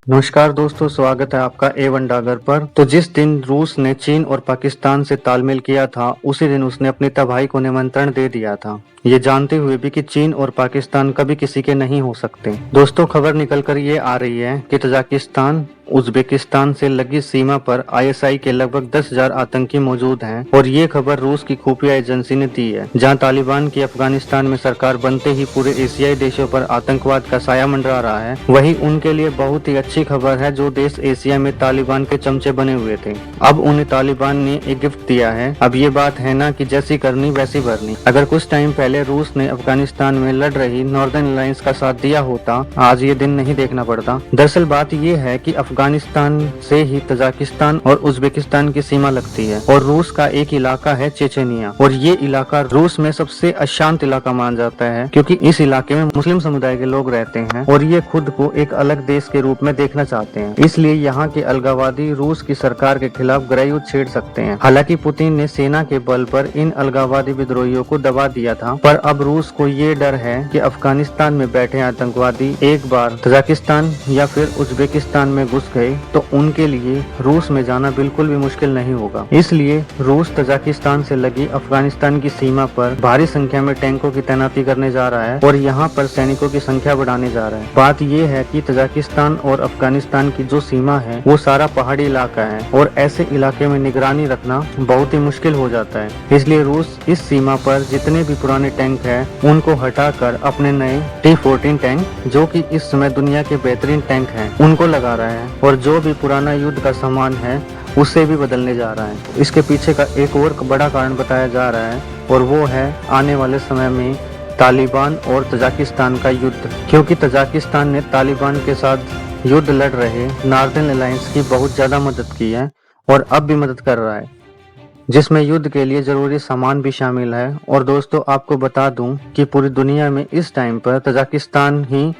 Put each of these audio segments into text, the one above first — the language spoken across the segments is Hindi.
नमस्कार दोस्तों, स्वागत है आपका A1 डागर पर। तो जिस दिन रूस ने चीन और पाकिस्तान से तालमेल किया था, उसी दिन उसने अपनी तबाही को निमंत्रण दे दिया था, ये जानते हुए भी कि चीन और पाकिस्तान कभी किसी के नहीं हो सकते। दोस्तों, खबर निकलकर ये आ रही है कि तजाकिस्तान उज्बेकिस्तान से लगी सीमा पर ISI के लगभग 10,000 आतंकी मौजूद हैं और ये खबर रूस की खुफिया एजेंसी ने दी है। जहां तालिबान की अफगानिस्तान में सरकार बनते ही पूरे एशियाई देशों पर आतंकवाद का साया मंडरा रहा है, वही उनके लिए बहुत ही अच्छी खबर है जो देश एशिया में तालिबान के चमचे बने हुए थे। अब उन्हें तालिबान ने एक गिफ्ट दिया है। अब ये बात है ना कि जैसी करनी वैसी भरनी। अगर कुछ टाइम पहले रूस ने अफगानिस्तान में लड़ रही नॉर्दर्न अलायंस का साथ दिया होता, आज ये दिन नहीं देखना पड़ता। दरअसल बात ये है कि अफगानिस्तान से ही तजाकिस्तान और उज्बेकिस्तान की सीमा लगती है और रूस का एक इलाका है चेचेनिया, और ये इलाका रूस में सबसे अशांत इलाका माना जाता है क्योंकि इस इलाके में मुस्लिम समुदाय के लोग रहते हैं और ये खुद को एक अलग देश के रूप में देखना चाहते हैं। इसलिए यहाँ के अलगाववादी रूस की सरकार के खिलाफ गृहयुद्ध छेड़ सकते हैं। हालांकि पुतिन ने सेना के बल पर इन अलगाववादी विद्रोहियों को दबा दिया था, पर अब रूस को ये डर है कि अफगानिस्तान में बैठे आतंकवादी एक बार तजाकिस्तान या फिर उज्बेकिस्तान में घुस गए तो उनके लिए रूस में जाना बिल्कुल भी मुश्किल नहीं होगा। इसलिए रूस तजाकिस्तान से लगी अफगानिस्तान की सीमा पर भारी संख्या में टैंकों की तैनाती करने जा रहा है और यहाँ पर सैनिकों की संख्या बढ़ाने जा रहा है। बात यह है कि तजाकिस्तान और अफगानिस्तान की जो सीमा है वो सारा पहाड़ी इलाका है और ऐसे इलाके में निगरानी रखना बहुत ही मुश्किल हो जाता है। इसलिए रूस इस सीमा पर जितने भी पुराने टैंक है उनको हटाकर अपने नए T-14 टैंक, जो कि इस समय दुनिया के बेहतरीन टैंक हैं, उनको लगा रहा है और जो भी पुराना युद्ध का सामान है उसे भी बदलने जा रहा है। इसके पीछे का एक और बड़ा कारण बताया जा रहा है और वो है आने वाले समय में तालिबान और तजाकिस्तान का युद्ध, क्योंकि तजाकिस्तान ने तालिबान के साथ युद्ध लड़ रहे नॉर्दर्न अलायंस की बहुत ज्यादा मदद की है और अब भी मदद कर रहा है, जिसमें युद्ध के लिए जरूरी सामान भी शामिल है। और दोस्तों, आपको बता दूं कि पूरी दुनिया में इस टाइम पर तजाकिस्तान ही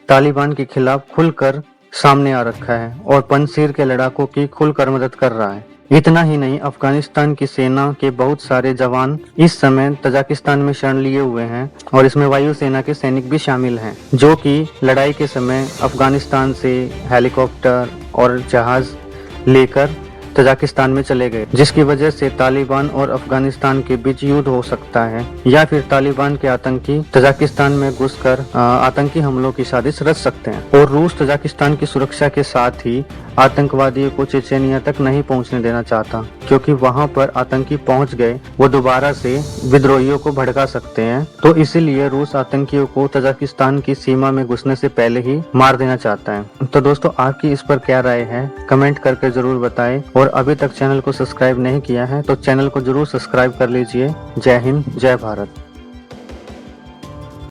तालिबान के खिलाफ खुलकर सामने आ रखा है और पंजशीर के लड़ाकों की खुलकर मदद कर रहा है। इतना ही नहीं, अफगानिस्तान की सेना के बहुत सारे जवान इस समय तजाकिस्तान में शरण लिए हुए हैं और इसमें वायुसेना के सैनिक भी शामिल हैं, जो कि लड़ाई के समय अफगानिस्तान से हेलीकॉप्टर और जहाज लेकर तजाकिस्तान में चले गए, जिसकी वजह से तालिबान और अफगानिस्तान के बीच युद्ध हो सकता है या फिर तालिबान के आतंकी तजाकिस्तान में घुसकर आतंकी हमलों की साजिश रच सकते हैं। और रूस तजाकिस्तान की सुरक्षा के साथ ही आतंकवादियों को चेचेनिया तक नहीं पहुंचने देना चाहता, क्योंकि वहां पर आतंकी पहुंच गए वो दोबारा से विद्रोहियों को भड़का सकते हैं। तो इसीलिए रूस आतंकियों को तजाकिस्तान की सीमा में घुसने से पहले ही मार देना चाहता है। तो दोस्तों, आपकी इस पर क्या राय है, कमेंट करके जरूर बताएं और अभी तक चैनल को सब्सक्राइब नहीं किया है तो चैनल को जरूर सब्सक्राइब कर लीजिए। जय हिंद, जय भारत।